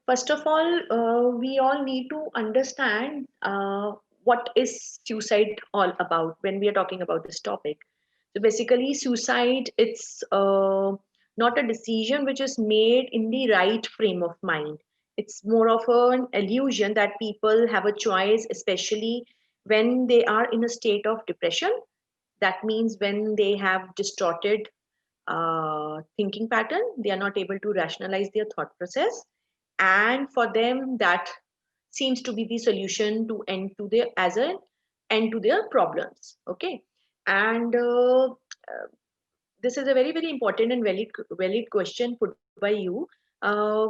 First of all, we all need to understand what is suicide all about when we are talking about this topic. So basically, suicide, it's not a decision which is made in the right frame of mind. It's more of an illusion that people have a choice, especially when they are in a state of depression. That means when they have distorted thinking pattern, they are not able to rationalize their thought process, and for them that seems to be the solution to end to their as an end to their problems. Okay, and this is a very very important and valid question put by you. uh,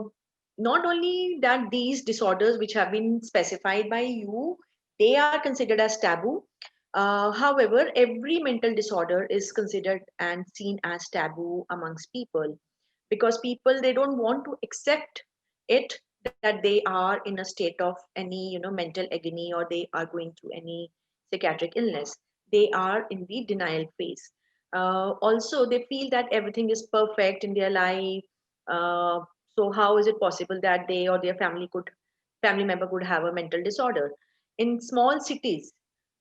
Not only that these disorders which have been specified by you, they are considered as taboo. However, every mental disorder is considered and seen as taboo amongst people, because people they don't want to accept it, that they are in a state of any mental agony, or they are going through any psychiatric illness. They are in the denial phase. Also they feel that everything is perfect in their life. So how is it possible that they or their family member could have a mental disorder? In small cities,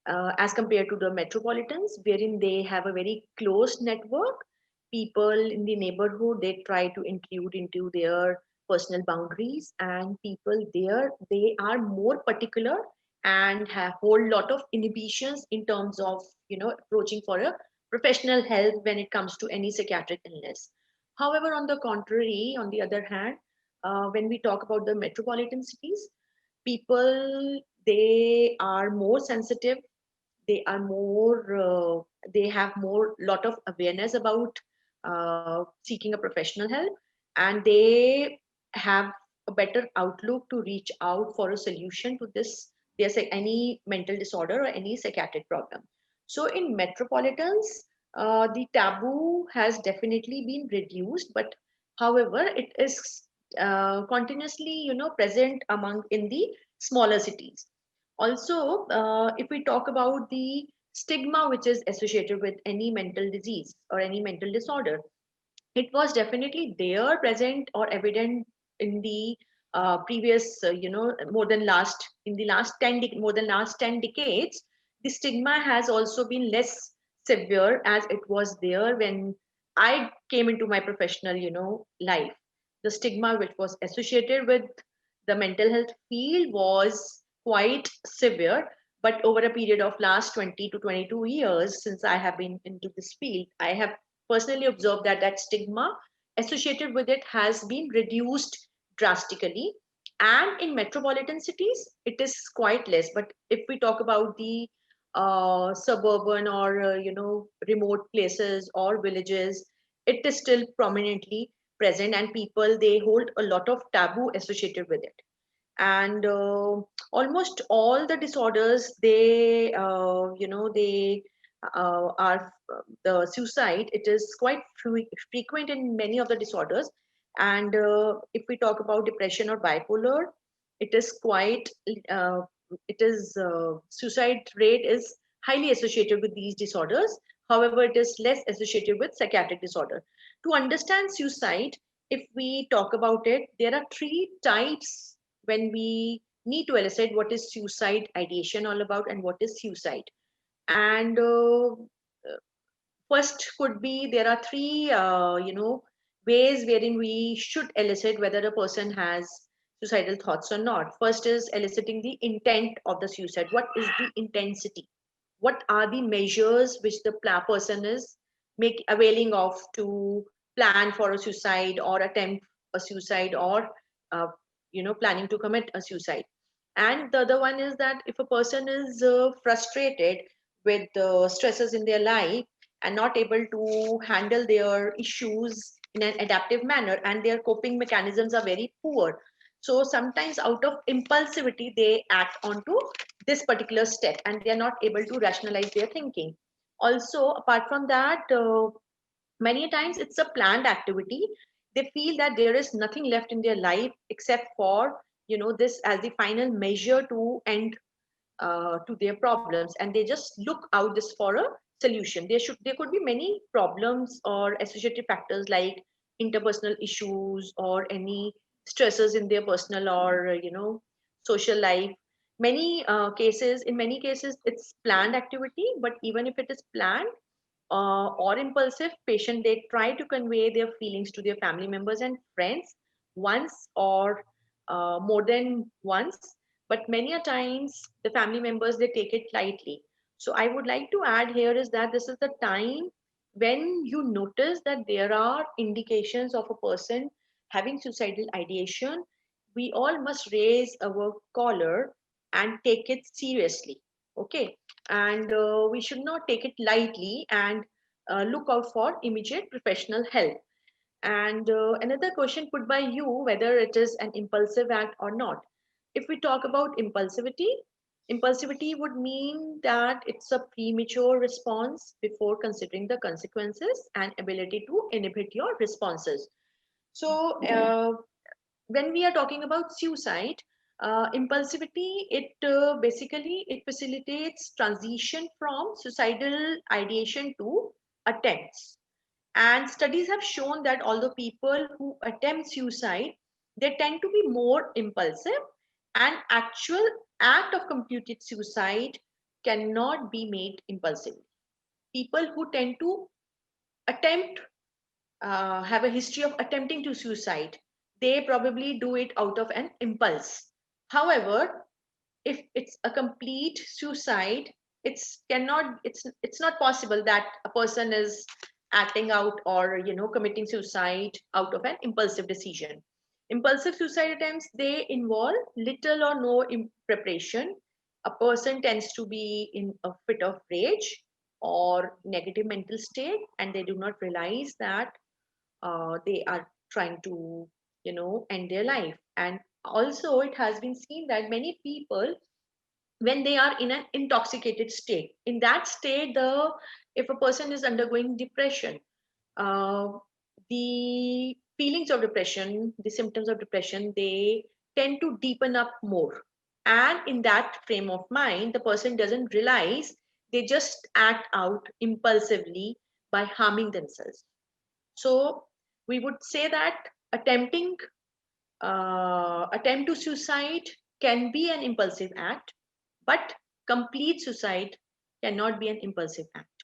as compared to the metropolitans, wherein they have a very close network, people in the neighborhood they try to intrude into their personal boundaries, and people there they are more particular and have whole lot of inhibitions in terms of approaching for a professional help when it comes to any psychiatric illness. However, on the contrary, on the other hand, when we talk about the metropolitan cities, people they are more sensitive, they are more they have more lot of awareness about seeking a professional help, and they have a better outlook to reach out for a solution to this there's any mental disorder or any psychiatric problem. So in metropolitans, the taboo has definitely been reduced, but however it is continuously present among in the smaller cities. Also, if we talk about the stigma which is associated with any mental disease or any mental disorder, it was definitely there, present or evident in the previous, more than last in the last more than last 10 decades. The stigma has also been less severe as it was there when I came into my professional, life. The stigma which was associated with the mental health field was quite severe, but over a period of last 20 to 22 years since I have been into this field, I have personally observed that that stigma associated with it has been reduced drastically. And in metropolitan cities it is quite less, but if we talk about the suburban or remote places or villages, it is still prominently present, and people they hold a lot of taboo associated with it. And almost all the disorders they they are the suicide, it is quite frequent in many of the disorders. And if we talk about depression or bipolar, it is quite uh, it is suicide rate is highly associated with these disorders. However, it is less associated with psychiatric disorder. To understand suicide, if we talk about it, there are three types when we need to elicit what is suicide ideation all about and what is suicide. And first could be there are three ways wherein we should elicit whether a person has suicidal thoughts or not. First is eliciting the intent of the suicide. What is the intensity? What are the measures which the person is make availing of to plan for a suicide or attempt a suicide, or uh, planning to commit a suicide? And the other one is that if a person is frustrated with the stresses in their life and not able to handle their issues in an adaptive manner, and their coping mechanisms are very poor, so sometimes out of impulsivity they act onto this particular step and they are not able to rationalize their thinking. Also, apart from that, many times it's a planned activity. They feel that there is nothing left in their life except for this as the final measure to end to their problems, and they just look out this for a solution. There could be many problems or associated factors like interpersonal issues or any stresses in their personal or social life. In many cases it's planned activity, but even if it is planned or impulsive, patient they try to convey their feelings to their family members and friends once or more than once, but many a times the family members they take it lightly. So I would like to add here is that this is the time when you notice that there are indications of a person having suicidal ideation. We all must raise our collar and take it seriously. Okay, and we should not take it lightly, and look out for immediate professional help. And another question put by you, whether it is an impulsive act or not. If we talk about impulsivity would mean that it's a premature response before considering the consequences and ability to inhibit your responses. So, when we are talking about suicide, impulsivity, it basically it facilitates transition from suicidal ideation to attempts. And studies have shown that although people who attempt suicide, they tend to be more impulsive, an actual act of computed suicide cannot be made impulsively. People who tend to attempt have a history of attempting to suicide, they probably do it out of an impulse. However, if it's a complete suicide, it's not possible that a person is acting out or committing suicide out of an impulsive decision. Impulsive suicide attempts, they involve little or no preparation. A person tends to be in a fit of rage or negative mental state, and they do not realize that they are trying to end their life. And also it has been seen that many people, when they are in an intoxicated state, in that state, the if a person is undergoing depression, uh, the feelings of depression, the symptoms of depression, they tend to deepen up more. And in that frame of mind, the person doesn't realize, they just act out impulsively by harming themselves. So we would say that attempt to suicide can be an impulsive act, but complete suicide cannot be an impulsive act.